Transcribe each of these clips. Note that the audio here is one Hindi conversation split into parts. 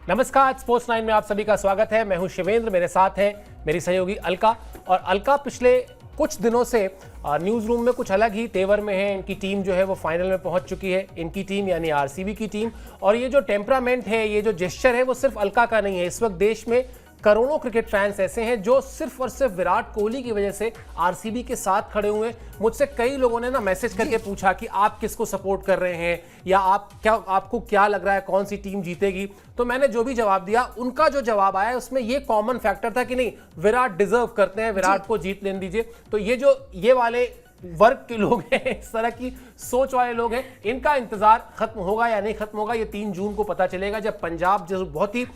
नमस्कार, स्पोर्ट्स 9 में आप सभी का स्वागत है। मैं हूं शिवेंद्र, मेरे साथ है मेरी सहयोगी अलका। और अलका पिछले कुछ दिनों से न्यूज़ रूम में कुछ अलग ही तेवर में है। इनकी टीम जो है वो फाइनल में पहुंच चुकी है, इनकी टीम यानी आरसीबी की टीम। और ये जो टेम्परामेंट है, ये जो जेस्चर है, वो सिर्फ अलका का नहीं है। इस वक्त देश में करोड़ों क्रिकेट फैंस ऐसे हैं जो सिर्फ और सिर्फ विराट कोहली की वजह से आरसीबी के साथ खड़े हुए। मुझसे कई लोगों ने ना मैसेज करके पूछा कि आप किसको सपोर्ट कर रहे हैं, या आपको क्या लग रहा है कौन सी टीम जीतेगी। तो मैंने जो भी जवाब दिया, उनका जो जवाब आया उसमें ये कॉमन फैक्टर था कि नहीं, विराट डिजर्व करते हैं, विराट को जीत लेने दीजिए। तो ये वाले वर्ग के लोग हैं, इस तरह की सोच वाले लोग हैं, इनका इंतजार खत्म होगा या नहीं खत्म होगा, ये 3 जून को पता चलेगा, जब पंजाब जो बहुत ही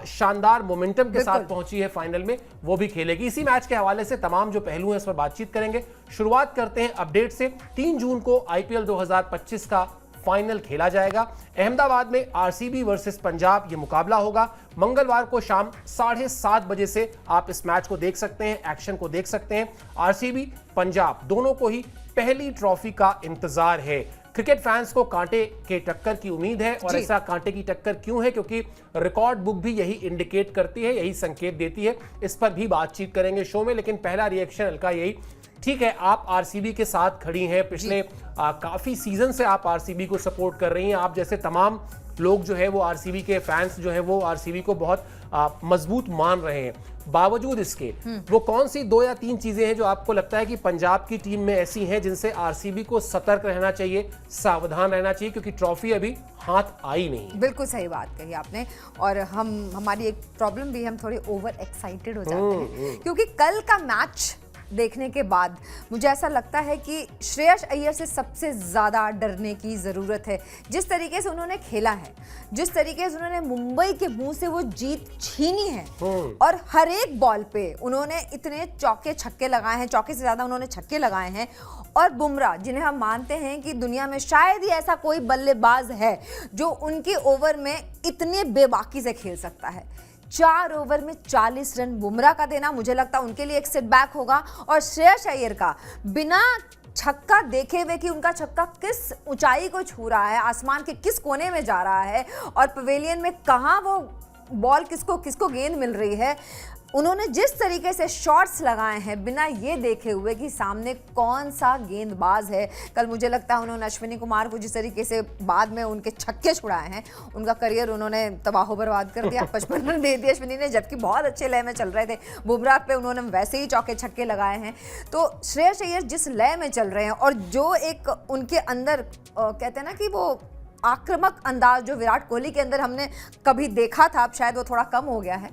शानदार मोमेंटम के साथ पहुंची है फाइनल में, वो भी खेलेगी। इसी मैच के हवाले से तमाम जो पहलू हैं इस पर बातचीत करेंगे। शुरुआत करते हैं अपडेट से। 3 जून को आईपीएल 2025 का फाइनल खेला जाएगा। अहमदाबाद में आरसीबी वर्सेस पंजाब ये मुकाबला होगा। मंगलवार को शाम 7:30 बजे से आप इस मैच को देख सकते हैं, एक्शन को देख सकते हैं। आरसीबी पंजाब दोनों को ही पहली ट्रॉफी का इंतजार है। क्रिकेट फैंस को कांटे के टक्कर की उम्मीद है। और ऐसा कांटे की टक्कर क्यों है? क्योंकि रिकॉर्ड बुक भी यही इंडिकेट करती है, यही संकेत देती है। इस पर भी बातचीत करेंगे शो में, लेकिन पहला रिएक्शन हल्का यही। ठीक है, आप आरसीबी के साथ खड़ी हैं, पिछले काफी सीजन से आप आरसीबी को सपोर्ट कर रही हैं। आप जैसे तमाम लोग जो है वो आरसीबी के फैंस जो है वो आरसीबी को बहुत मजबूत मान रहे हैं। बावजूद इसके वो कौन सी 2 या 3 चीजें हैं जो आपको लगता है कि पंजाब की टीम में ऐसी हैं जिनसे आरसीबी को सतर्क रहना चाहिए, सावधान रहना चाहिए, क्योंकि ट्रॉफी अभी हाथ आई नहीं? बिल्कुल सही बात कही आपने। और हमारी एक प्रॉब्लम भी, हम थोड़े ओवर एक्साइटेड हो जाते हैं, क्योंकि कल का मैच देखने के बाद मुझे ऐसा लगता है कि श्रेयस अय्यर से सबसे ज़्यादा डरने की ज़रूरत है। जिस तरीके से उन्होंने खेला है, जिस तरीके से उन्होंने मुंबई के मुंह से वो जीत छीनी है, और हर एक बॉल पे उन्होंने इतने चौके छक्के लगाए हैं, चौके से ज़्यादा उन्होंने छक्के लगाए हैं। और बुमराह, जिन्हें हम मानते हैं कि दुनिया में शायद ही ऐसा कोई बल्लेबाज है जो उनके ओवर में इतने बेबाकी से खेल सकता है। 4 ओवर में 40 रन बुमराह का देना, मुझे लगता है उनके लिए एक सेटबैक होगा। और श्रेयस अय्यर का बिना छक्का देखे हुए कि उनका छक्का किस ऊंचाई को छू रहा है, आसमान के किस कोने में जा रहा है, और पवेलियन में कहां वो बॉल किसको गेंद मिल रही है, उन्होंने जिस तरीके से शॉट्स लगाए हैं बिना ये देखे हुए कि सामने कौन सा गेंदबाज है। कल मुझे लगता है उन्होंने अश्विनी कुमार को जिस तरीके से बाद में उनके छक्के छुड़ाए हैं, उनका करियर उन्होंने तबाह बर्बाद कर दिया। 55 रन दे दिए अश्विनी ने, जबकि बहुत अच्छे लय में चल रहे थे। बुमराह पे उन्होंने वैसे ही चौके छक्के लगाए हैं। तो श्रेयस अय्यर जिस लय में चल रहे हैं, और जो एक उनके अंदर कहते हैं ना कि वो आक्रामक अंदाज जो विराट कोहली के अंदर हमने कभी देखा था, अब शायद वो थोड़ा कम हो गया है।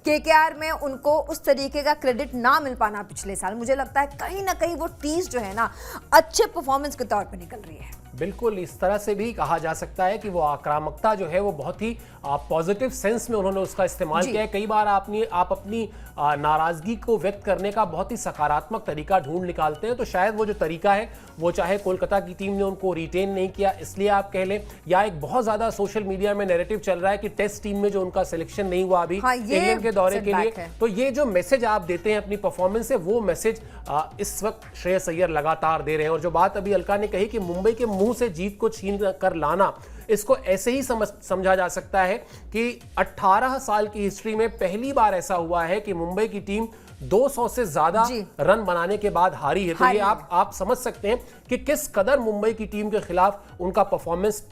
केकेआर में उनको उस तरीके का क्रेडिट ना मिल पाना पिछले साल, मुझे लगता है कहीं ना कहीं वो टीम जो है ना अच्छे परफॉर्मेंस के तौर पे निकल रही है। बिल्कुल, इस तरह से भी कहा जा सकता है कि वो आक्रामकता जो है वो बहुत ही पॉजिटिव सेंस में उन्होंने उसका इस्तेमाल किया है। कई बार आप अपनी नाराजगी को व्यक्त करने का बहुत ही सकारात्मक तरीका ढूंढ निकालते हैं। तो शायद वो जो तरीका है, वो चाहे कोलकाता की टीम ने उनको रिटेन नहीं किया इसलिए आप कह लें, या एक बहुत ज्यादा सोशल मीडिया में नैरेटिव चल रहा है कि टेस्ट टीम में जो उनका सिलेक्शन नहीं हुआ अभी इंग्लैंड के दौरे के लिए, तो ये जो मैसेज आप देते हैं अपनी परफॉर्मेंस से, वो मैसेज इस वक्त श्रेयस अय्यर लगातार दे रहे हैं। और जो बात अभी अलका ने कही कि मुंबई के मुंह से जीत को छीन कर लाना, इसको ऐसे ही समझा जा सकता है कि 18 साल की हिस्ट्री में पहली बार ऐसा हुआ है कि मुंबई की टीम 200 से ज्यादा रन बनाने के बाद हारी है। तो ये आप समझ सकते हैं कि किस कदर मुंबई की टीम के खिलाफ उनका परफॉर्मेंस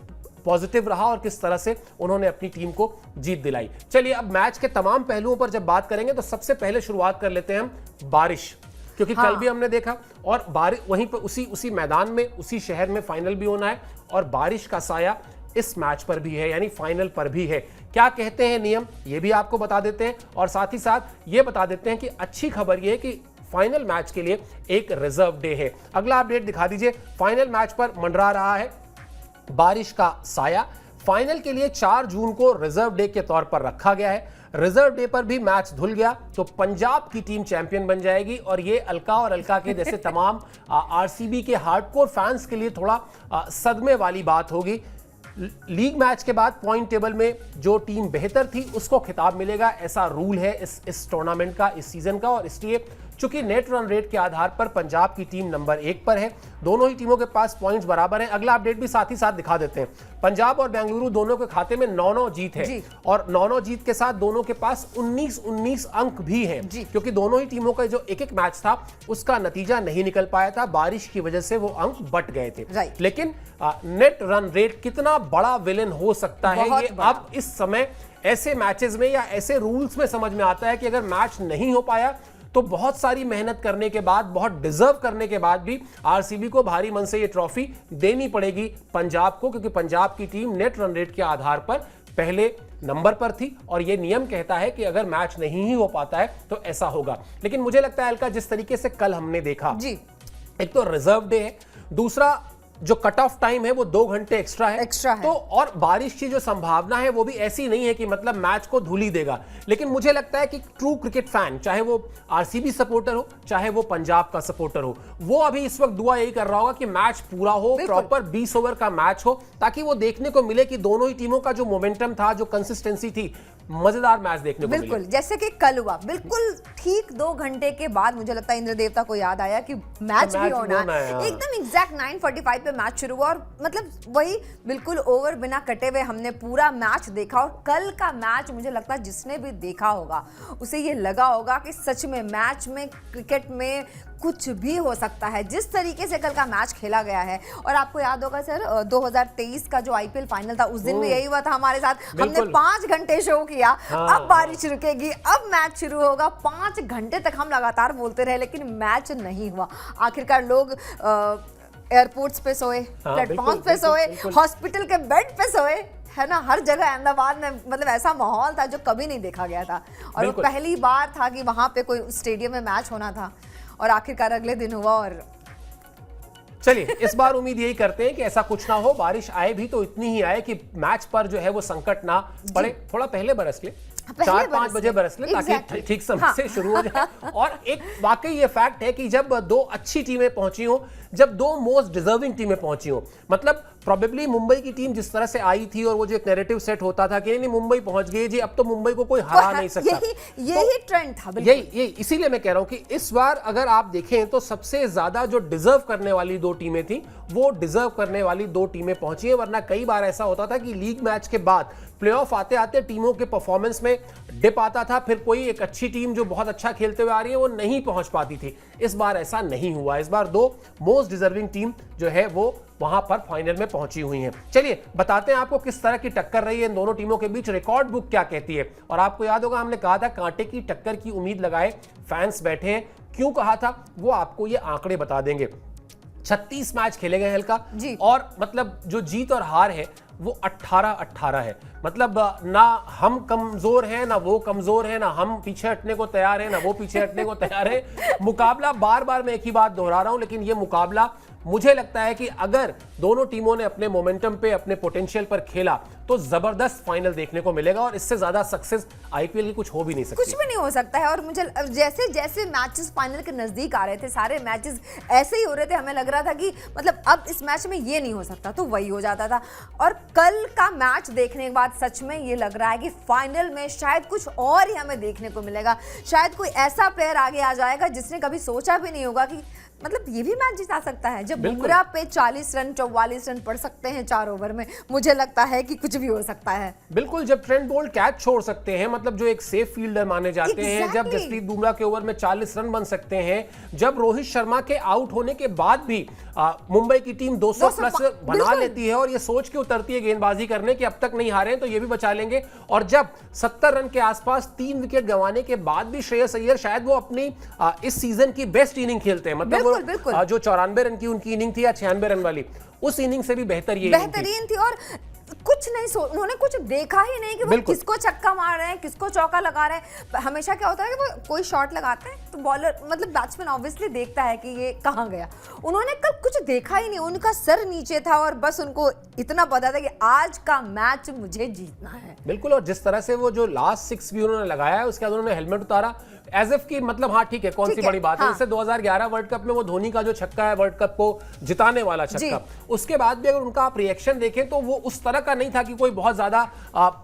पॉजिटिव रहा और किस तरह से उन्होंने अपनी टीम को जीत दिलाई। चलिए, अब मैच के तमाम पहलुओं पर जब बात करेंगे तो सबसे पहले शुरुआत कर लेते हैं हम बारिश, क्योंकि कल भी हमने देखा, और बारिश वहीं पर उसी मैदान में, उसी शहर में फाइनल भी होना है, और बारिश का साया इस मैच पर भी है, यानी फाइनल पर भी है। क्या कहते हैं नियम, ये भी आपको बता देते हैं, और साथ ही साथ ये बता देते हैं कि अच्छी खबर ये है कि फाइनल मैच के लिए एक रिजर्व डे है। अगला अपडेट दिखा दीजिए। फाइनल मैच पर मंडरा रहा है बारिश का साया। फाइनल के लिए 4 जून को रिजर्व डे के तौर पर रखा गया है। रिजर्व डे पर भी मैच धुल गया तो पंजाब की टीम चैंपियन बन जाएगी, और ये अलका और अलका के जैसे तमाम आरसीबी के हार्डकोर फैंस के लिए थोड़ा सदमे वाली बात होगी। लीग मैच के बाद पॉइंट टेबल में जो टीम बेहतर थी उसको खिताब मिलेगा, ऐसा रूल है इस टूर्नामेंट का, इस सीजन का। और इसलिए चूंकि नेट रन रेट के आधार पर पंजाब की टीम नंबर 1 पर है, दोनों ही टीमों के पास पॉइंट्स बराबर हैं। अगला अपडेट भी साथ ही साथ दिखा देते हैं। पंजाब और बेंगलुरु दोनों के खाते में 9-9 जीत है और 9-9 जीत के साथ दोनों के पास 19-19 अंक भी हैं, क्योंकि दोनों ही टीमों का जो एक-एक मैच था उसका नतीजा नहीं निकल पाया था, बारिश की वजह से वो अंक बट गए थे। लेकिन नेट रन रेट कितना बड़ा विलेन हो सकता है ये अब इस समय ऐसे मैचेस में या ऐसे रूल्स में समझ में आता है कि अगर मैच नहीं हो पाया तो बहुत सारी मेहनत करने के बाद, बहुत डिजर्व करने के बाद भी आरसीबी को भारी मन से ये ट्रॉफी देनी पड़ेगी पंजाब को, क्योंकि पंजाब की टीम नेट रन रेट के आधार पर पहले नंबर पर थी और ये नियम कहता है कि अगर मैच नहीं ही हो पाता है तो ऐसा होगा। लेकिन मुझे लगता है अलका, जिस तरीके से कल हमने देखा, एक तो रिजर्व डे है, दूसरा जो कट ऑफ टाइम है वो 2 घंटे एक्स्ट्रा है तो और बारिश की जो संभावना है वो भी ऐसी नहीं है कि मतलब मैच को धूली देगा। लेकिन मुझे लगता है कि ट्रू क्रिकेट फैन, चाहे वो आरसीबी सपोर्टर हो चाहे वो पंजाब का सपोर्टर हो, वो अभी इस वक्त दुआ यही कर रहा होगा कि मैच पूरा हो, प्रॉपर 20 ओवर का मैच हो, ताकि वो देखने को मिले कि दोनों ही टीमों का जो मोमेंटम था, जो कंसिस्टेंसी थी, मजेदार मैच देखने को मिले। बिल्कुल जैसे कि कल हुआ, बिल्कुल ठीक 2 घंटे के बाद मुझे लगता है इंद्र देवता को याद आया कि मैच भी होना है। एकदम एग्जैक्ट 9:45 पे मैच शुरू हुआ और मतलब वही बिल्कुल ओवर बिना कटे हुए हमने पूरा मैच देखा। और कल का मैच मुझे लगता है जिसने भी देखा होगा उसे ये लगा होगा कि सच में मैच में, क्रिकेट में कुछ भी हो सकता है, जिस तरीके से कल का मैच खेला गया है। और आपको याद होगा सर 2023 का जो आईपीएल फाइनल था, उस दिन में यही हुआ था हमारे साथ। हमने 5 घंटे शो किया, अब बारिश रुकेगी, अब मैच शुरू होगा, 5 घंटे तक हम लगातार बोलते रहे, लेकिन मैच नहीं हुआ। आखिरकार लोग एयरपोर्ट्स पे सोए, प्लेटफॉर्म पे सोए, हॉस्पिटल के बेड पे सोए, है ना, हर जगह अहमदाबाद में मतलब ऐसा माहौल था जो कभी नहीं देखा गया था। और वो पहली बार था कि वहां पे कोई स्टेडियम में मैच होना था और आखिरकार अगले दिन हुआ। और चलिए इस बार उम्मीद यही करते हैं कि ऐसा कुछ ना हो, बारिश आए भी तो इतनी ही आए कि मैच पर जो है वो संकट ना पड़े। थोड़ा पहले बरस ले, 4-5 बजे बरस ले, ताकि ठीक समय से शुरू हो जाए। और एक वाकई ये फैक्ट है कि जब 2 अच्छी टीमें पहुंची हो, जब 2 मोस्ट डिजर्विंग टीमें पहुंची हो, मतलब प्रोबेबली मुंबई की टीम जिस तरह से आई थी और वो जो एक नैरेटिव सेट होता था कि नहीं मुंबई पहुंच गई जी, अब तो मुंबई को कोई हरा नहीं सकता, यही ट्रेंड था। यही इसीलिए मैं कह रहा हूं कि इस बार अगर आप देखें तो सबसे ज्यादा जो डिजर्व करने वाली 2 टीमें थी, वो डिजर्व करने वाली 2 टीमें पहुंची है। वरना कई बार ऐसा होता था कि लीग मैच के बाद प्लेऑफ आते आते टीमों के परफॉर्मेंस में डिप आता था, फिर कोई एक अच्छी टीम जो बहुत अच्छा खेलते हुए आ रही है वो नहीं पहुंच पाती थी। इस बार ऐसा नहीं हुआ, इस बार 2 मोस्ट डिजर्विंग टीम जो है वो वहां पर फाइनल में पहुंची हुई हैं। चलिए बताते हैं आपको किस तरह की टक्कर रही है इन दोनों टीमों के बीच, रिकॉर्ड बुक क्या कहती है। और आपको याद होगा हमने कहा था कांटे की टक्कर की उम्मीद लगाए फैंस बैठे हैं, क्यों कहा था वो आपको ये आंकड़े बता देंगे। 36 मैच खेले गए हल्का, और मतलब जो जीत और हार है वो 18-18 है। मतलब ना हम कमजोर हैं ना वो कमजोर है, ना हम पीछे हटने को तैयार हैं ना वो पीछे हटने को तैयार है। मुकाबला बार बार मैं एक ही बात दोहरा रहा हूं, लेकिन ये मुकाबला मुझे लगता है कि अगर दोनों टीमों ने अपने मोमेंटम पे, अपने पोटेंशियल पर खेला तो जबरदस्त फाइनल देखने को मिलेगा और इससे ज्यादा सक्सेस आईपीएल की कुछ हो भी नहीं सकती। कुछ भी नहीं हो सकता है। और मुझे जैसे जैसे मैचेस फाइनल के नजदीक आ रहे थे, सारे मैचेस ऐसे ही हो रहे थे, हमें लग रहा था कि मतलब अब इस मैच में ये नहीं हो सकता, तो वही हो जाता था। और कल का मैच देखने के बाद सच में ये लग रहा है कि फाइनल में शायद कुछ और ही हमें देखने को मिलेगा। शायद कोई ऐसा प्लेयर आगे आ जाएगा जिसने कभी सोचा भी नहीं होगा कि मतलब ये भी मैच जिता सकता है। जब बुमराह पे 40 रन 44 रन पड़ सकते हैं 4 ओवर में, मुझे लगता है कि कुछ भी हो सकता है। बिल्कुल, जब ट्रेंट बोल्ट कैच छोड़ सकते हैं, मतलब जो एक सेफ फील्डर माने जाते हैं, जब जसप्रीत बुमराह के ओवर में 40 रन बन सकते हैं, जब रोहित शर्मा के आउट होने के बाद भी मुंबई की टीम 200 प्लस बना लेती है और ये सोच के उतरती है गेंदबाजी करने की अब तक नहीं हारे हैं तो ये भी बचा लेंगे, और जब 70 रन के आसपास 3 विकेट गंवाने के बाद भी श्रेयस अय्यर शायद वो अपनी इस सीजन की बेस्ट इनिंग खेलते हैं, मतलब जो 94 रन की उनकी इनिंग थी या 96 रन वाली, उस इनिंग से भी बेहतरीन थी। और कुछ नहीं उन्होंने कुछ देखा ही नहीं कि वो किसको छक्का मार रहे हैं, किसको चौका लगा रहे हैं। हमेशा क्या होता है कि वो कोई शॉट लगाते हैं तो बॉलर मतलब बैट्समैन ऑब्वियसली देखता है कि ये कहां गया। उन्होंने कल कुछ देखा ही नहीं, उनका सर नीचे था और बस उनको इतना पता था कि आज का मैच मुझे जीतना है। बिल्कुल, और जिस तरह से वो जो लास्ट 6 भी उन्होंने लगाया है, उसके बाद उन्होंने हेलमेट उतारा, एज इफ की मतलब हाँ ठीक है, कौन सी बड़ी बात है। जैसे 2011 वर्ल्ड कप में वो धोनी का जो छक्का है, वर्ल्ड कप को जिताने वाला छक्का, उसके बाद भी अगर उनका आप रिएक्शन देखें तो वो उस तरह का नहीं था कि कोई बहुत ज्यादा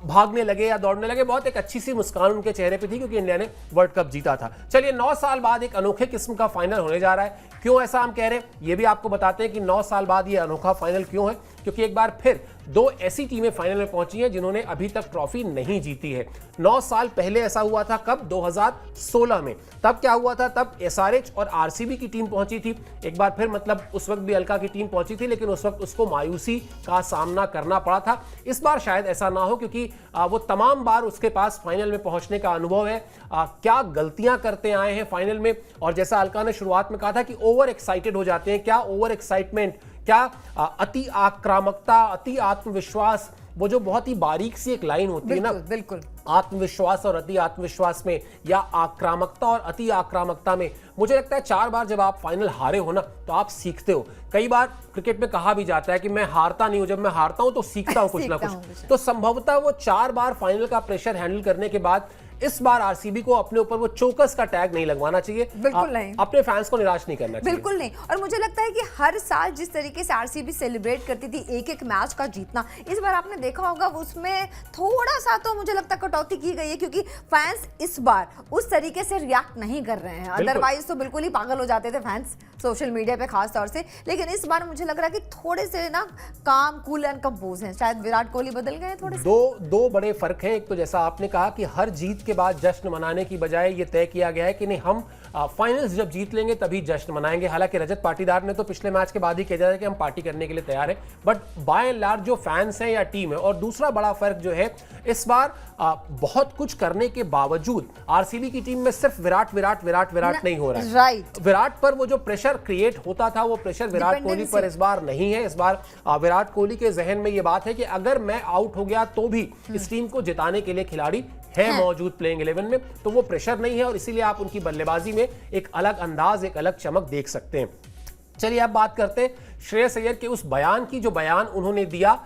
भागने लगे या दौड़ने लगे। बहुत एक अच्छी सी मुस्कान उनके चेहरे पे थी, क्योंकि इंडिया ने वर्ल्ड कप जीता था। चलिए 9 साल बाद एक अनोखे किस्म का फाइनल होने जा रहा है। क्यों ऐसा हम कह रहे हैं, ये भी आपको बताते हैं कि 9 साल बाद ये अनोखा फाइनल क्यों है। क्योंकि एक बार फिर 2 ऐसी टीमें फाइनल में पहुंची हैं जिन्होंने अभी तक ट्रॉफी नहीं जीती है। 9 साल पहले ऐसा हुआ था, कब? 2016 में। तब क्या हुआ था? तब एसआरएच और आरसीबी की टीम पहुंची थी एक बार फिर, मतलब उस वक्त भी अलका की टीम पहुंची थी, लेकिन उस वक्त उसको मायूसी का सामना करना पड़ा था। इस बार शायद ऐसा ना हो, क्योंकि वो तमाम बार उसके पास फाइनल में पहुंचने का अनुभव है। क्या गलतियां करते आए हैं फाइनल में, और जैसा अलका ने शुरुआत में कहा था कि ओवर एक्साइटेड हो जाते हैं। क्या ओवर एक्साइटमेंट, क्या अति आक्रामकता, अति आत्मविश्वास, वो जो बहुत ही बारीक सी एक लाइन होती है ना, बिल्कुल आत्मविश्वास और अति आत्मविश्वास में, या आक्रामकता और अति आक्रामकता में। मुझे लगता है 4 बार जब आप फाइनल हारे हो ना, तो आप सीखते हो। कई बार क्रिकेट में कहा भी जाता है कि मैं हारता नहीं हूं, जब मैं हारता हूं तो सीखता हूं कुछ ना कुछ। तो संभवतः वो 4 बार फाइनल का प्रेशर हैंडल करने के बाद इस बार आरसीबी को अपने ऊपर वो चोकस का टैग नहीं लगवाना चाहिए। बिल्कुल नहीं, अपने फैंस को निराश नहीं करना चाहिए। बिल्कुल नहीं। और मुझे लगता है कि हर साल जिस तरीके से आरसीबी सेलिब्रेट करती थी एक-एक मैच का जीतना, इस बार आपने देखा होगा उसमें थोड़ा सा तो मुझे लगता है कटौती की गई है, क्योंकि फैंस इस बार उस तरीके से रिएक्ट नहीं कर रहे हैं। अदरवाइज तो बिल्कुल ही पागल हो जाते थे फैंस सोशल मीडिया पे खास तौर से, लेकिन इस बार मुझे लग रहा है कि थोड़े से ना काम, कूल एंड कंपोज हैं। शायद विराट कोहली बदल गए थोड़े से। दो बड़े फर्क हैं। एक तो जैसा आपने कहा कि हर जीत के बाद जश्न मनाने की बजाय ये तय किया गया है कि नहीं, हम फाइनल्स जब जीत लेंगे तभी जश्न मनाएंगे। हालांकि रजत पाटीदार ने तो पिछले मैच के बाद ही कह दिया कि हम पार्टी करने के लिए तैयार हैं, बट बाय एंड लार्ज जो फैंस हैं या टीम है। और दूसरा बड़ा फर्क जो है, इस बार बहुत कुछ करने के बावजूद आरसीबी की टीम में सिर्फ विराट नहीं हो रहा है। राइट। विराट पर वो जो प्रेशर क्रिएट होता था, वो प्रेशर विराट कोहली पर इस बार नहीं है। इस बार विराट कोहली के जहन में ये बात है कि अगर मैं आउट हो गया तो भी इस टीम को जिताने के लिए खिलाड़ी है मौजूद प्लेइंग 11 में, तो वो प्रेशर नहीं है। और इसीलिए आप उनकी बल्लेबाजी में एक अलग अंदाज, एक अलग चमक देख सकते हैं। चलिए अब बात करते हैं श्रेयस अय्यर के उस बयान की, जो बयान उन्होंने दिया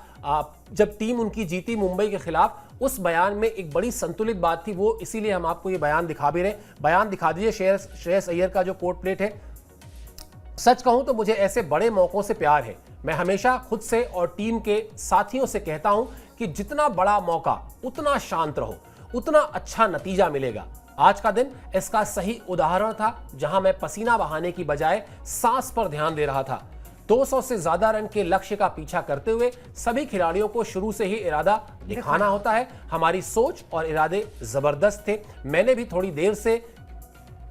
जब टीम उनकी जीती मुंबई के खिलाफ। उस बयान में एक बड़ी संतुलित बात थी, वो इसीलिए हम आपको ये बयान दिखा भी रहे। बयान दिखा दीजिए श्रेयस अय्यर का जो कोट प्लेट है। सच कहूं तो मुझे ऐसे बड़े मौकों से प्यार है। मैं हमेशा खुद से और टीम के साथियों से कहता हूं कि जितना बड़ा मौका उतना शांत रहो, उतना अच्छा नतीजा मिलेगा। आज का दिन इसका सही उदाहरण था, जहां मैं पसीना बहाने की बजाय सांस पर ध्यान दे रहा था। 200 से ज्यादा रन के लक्ष्य का पीछा करते हुए सभी खिलाड़ियों को शुरू से ही इरादा दिखाना होता है। हमारी सोच और इरादे जबरदस्त थे। मैंने भी थोड़ी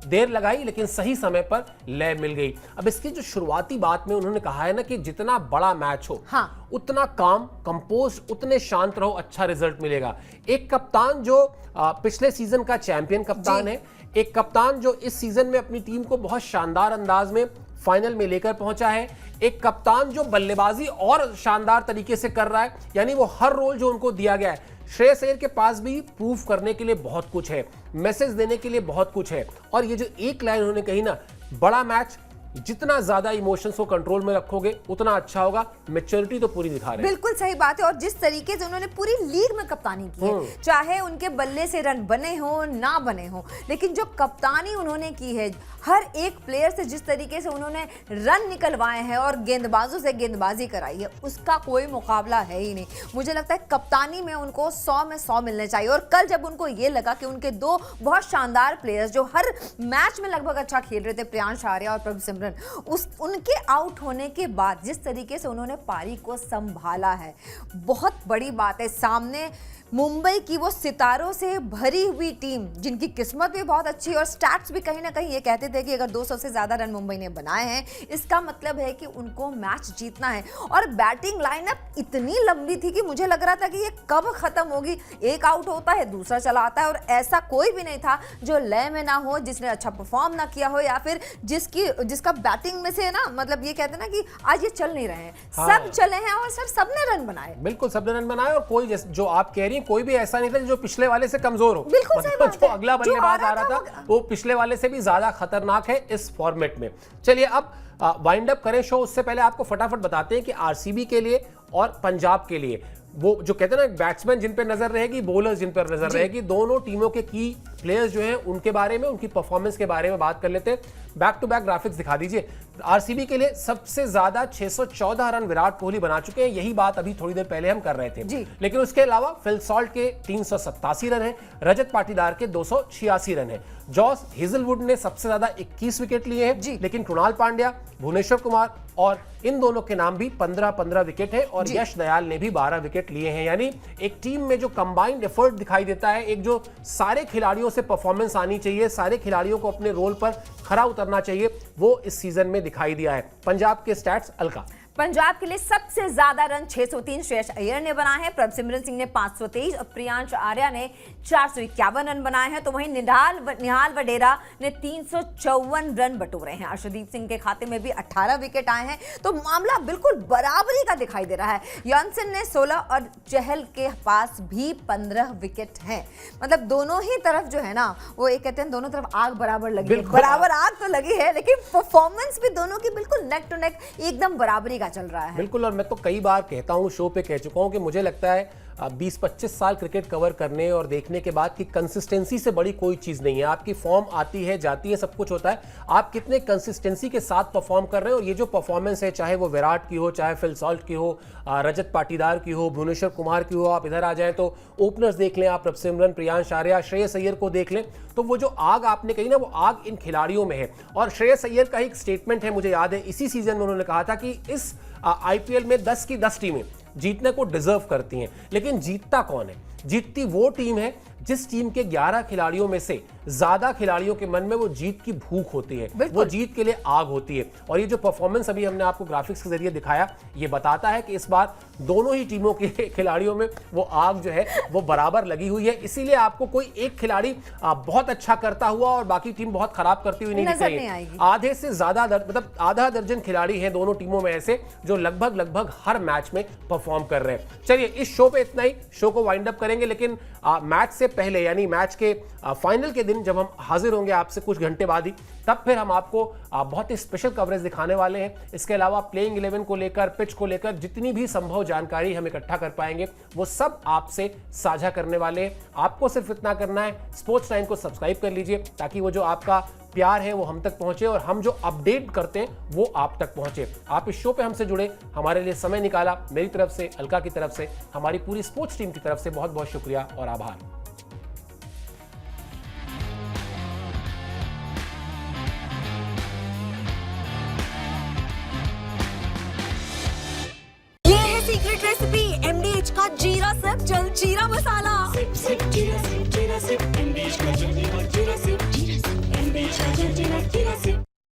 देर लगाई, लेकिन सही समय पर लय मिल गई। अब इसकी जो शुरुआती बात में उन्होंने कहा है ना कि जितना बड़ा मैच हो, हाँ, उतना काम, कंपोज, उतने शांत रहो, अच्छा रिजल्ट मिलेगा। एक कप्तान जो पिछले सीजन का चैंपियन कप्तान है, एक कप्तान जो इस सीजन में अपनी टीम को बहुत शानदार अंदाज में फाइनल में लेकर पहुंचा है, एक कप्तान जो बल्लेबाजी और शानदार तरीके से कर रहा है, यानी वो हर रोल जो उनको दिया गया है। श्रेयस अय्यर के पास भी प्रूफ करने के लिए बहुत कुछ है, मैसेज देने के लिए बहुत कुछ है। और ये जो एक लाइन उन्होंने कही ना, बड़ा मैच, जितना ज्यादा इमोशंस को कंट्रोल में रखोगे उतना अच्छा होगा। मैच्योरिटी तो पूरी दिखा रहे हैं। बिल्कुल सही बात है। और जिस तरीके से उन्होंने पूरी लीग में कप्तानी की है, चाहे उनके बल्ले से रन बने हो ना बने हो, लेकिन जो कप्तानी उन्होंने की है, हर एक प्लेयर से जिस तरीके से उन्होंने रन निकलवाए हैं और गेंदबाजों से गेंदबाजी कराई है, उसका कोई मुकाबला है ही नहीं। मुझे लगता है कप्तानी में उनको 100 में 100 मिलने चाहिए। और कल जब उनको ये लगा कि उनके 2 बहुत शानदार प्लेयर्स जो हर मैच में लगभग अच्छा खेल रहे थे, प्रियांश आर्या और प्रभु सिमरन, उनके आउट होने के बाद जिस तरीके से उन्होंने पारी को संभाला है, बहुत बड़ी बात है। सामने मुंबई की वो सितारों से भरी हुई टीम, जिनकी किस्मत भी बहुत अच्छी है और स्टैट्स भी कहीं ना कहीं ये कहते थे कि अगर 200 से ज्यादा रन मुंबई ने बनाए हैं, इसका मतलब है कि उनको मैच जीतना है। और बैटिंग लाइनअप इतनी लंबी थी कि मुझे लग रहा था कि ये कब खत्म होगी। एक आउट होता है, दूसरा चला आता है, और ऐसा कोई भी नहीं था जो लय में ना हो, जिसने अच्छा परफॉर्म ना किया हो, या फिर जिसका बैटिंग में से ना, मतलब ये कहते ना कि आज ये चल नहीं रहे हैं। हाँ। सब चले हैं और सर सबने रन बनाए। बिल्कुल सबने रन बनाए। और कोई जो आप कह रही हैं, कोई भी ऐसा नहीं था जो पिछले वाले से कमजोर हो। मतलब जो अगला बल्लेबाज आ रहा था वो पिछले वाले से भी ज्यादा खतरनाक है इस फॉर्मेट में। चलिए अब वाइंड अप करें शो, उससे पहले आपको फटाफट बताते हैं कि आरसीबी के लिए और पंजाब के लिए वो जो कहते हैं ना, बैट्समैन जिन पर नजर रहेगी, बॉलर्स जिन पर नजर रहेगी, दोनों टीमों के की प्लेयर्स जो हैं उनके बारे में, उनकी परफॉर्मेंस के बारे में बात कर लेते हैं। बैक टू बैक ग्राफिक्स दिखा दीजिए। आरसीबी के लिए सबसे ज्यादा 614 रन विराट कोहली बना चुके हैं, यही बात अभी थोड़ी देर पहले हम कर रहे थे। लेकिन उसके अलावा फिल सॉल्ट के 387 रन हैं, रजत पाटीदार के 286 रन हैं, जॉस हेजलवुड ने सबसे ज्यादा 21 विकेट लिए हैं, लेकिन कृणाल पांड्या, भुवनेश्वर कुमार और इन दोनों के नाम भी 15-15 विकेट है और यश दयाल ने भी 12 विकेट लिए हैं। यानी एक टीम में जो कंबाइंड एफर्ट दिखाई देता है, एक जो सारे खिलाड़ियों से परफॉर्मेंस आनी चाहिए, सारे खिलाड़ियों को अपने रोल पर खरा उतरना चाहिए, वो इस सीजन में दिखाई दिया है। पंजाब के स्टैट्स अलका। पंजाब के लिए सबसे ज्यादा रन 603 श्रेयस अय्यर ने बनाए हैं, प्रभसिमरन सिंह ने 523 और प्रियांश आर्या ने 451 रन बनाए हैं। तो वहीं निहाल वडेरा ने 354 रन बटोरे हैं। अर्शदीप सिंह के खाते में भी 18 विकेट आए हैं। तो मामला बिल्कुल बराबरी का दिखाई दे रहा है। यॉनसन ने 16 और चहल के पास भी 15 विकेट हैं। मतलब दोनों ही तरफ जो है ना, वो एक कहते हैं दोनों तरफ आग बराबर लगी है। बराबर आग तो लगी है, लेकिन परफॉर्मेंस भी दोनों की बिल्कुल नेक टू नेक एकदम बराबरी चल रहा है। बिल्कुल, और मैं तो कई बार कहता हूं, शो पे कह चुका हूं कि मुझे लगता है 20-25 साल क्रिकेट कवर करने और देखने के बाद की कंसिस्टेंसी से बड़ी कोई चीज नहीं है। आपकी फॉर्म आती है जाती है, सब कुछ होता है, आप कितने कंसिस्टेंसी के साथ परफॉर्म कर रहे हो। और ये जो परफॉर्मेंस है, चाहे वो विराट की हो, चाहे फिल सॉल्ट की हो, रजत पाटीदार की हो, भुवनेश्वर कुमार की हो, आप इधर आ जाएं तो ओपनर्स देख लें, आप प्रभसिमरन, प्रियांश आर्या, श्रेयस अय्यर को देख लें, तो वो जो आग आपने कही ना, वो आग इन खिलाड़ियों में है। और श्रेयस अय्यर का एक स्टेटमेंट है, मुझे याद है इसी सीजन में उन्होंने कहा था कि इस आईपीएल में 10 की 10 टीमें जीतने को डिजर्व करती हैं, लेकिन जीतता कौन है? जीतती वो टीम है जिस टीम के 11 खिलाड़ियों में से ज्यादा खिलाड़ियों के मन में वो जीत की भूख होती है, वो जीत के लिए आग होती है। और ये जो परफॉर्मेंस अभी हमने आपको ग्राफिक्स के जरिए दिखाया, ये बताता है कि इस बार दोनों ही टीमों के खिलाड़ियों में वो आग जो है वो बराबर लगी हुई है। इसीलिए आपको कोई एक खिलाड़ी बहुत अच्छा करता हुआ और बाकी टीम बहुत खराब करती हुई नहीं दिख रही है। आधे से ज्यादा मतलब आधा दर्जन खिलाड़ी हैं दोनों टीमों में ऐसे, जो लगभग हर मैच में परफॉर्म कर रहे हैं। चलिए, इस शो पे इतना ही, शो को वाइंड अप करेंगे, लेकिन मैच से पहले यानी मैच के फाइनल के दिन जब हम हाजिर होंगे आपसे कुछ घंटे बाद ही, तब फिर हम आपको बहुत ही स्पेशल कवरेज दिखाने वाले हैं। इसके अलावा प्लेइंग 11 को लेकर, पिच को लेकर जितनी भी संभव जानकारी हम इकट्ठा कर पाएंगे, वो सब आपसे साझा करने वाले हैं। आपको सिर्फ इतना करना है, स्पोर्ट्स 9 को सब्सक्राइब कर लीजिए, ताकि वो जो आपका प्यार है वो हम तक पहुंचे और हम जो अपडेट करते हैं वो आप तक पहुंचे। आप इस शो पे हमसे जुड़े, हमारे लिए समय निकाला, मेरी तरफ से, अलका की तरफ से, हमारी पूरी स्पोर्ट्स टीम की तरफ से बहुत बहुत शुक्रिया और आभार। सीक्रेट रेसिपी MDH का जीरा सिर्फ जलजीरा मसाला। सिप सिप जीरा सिप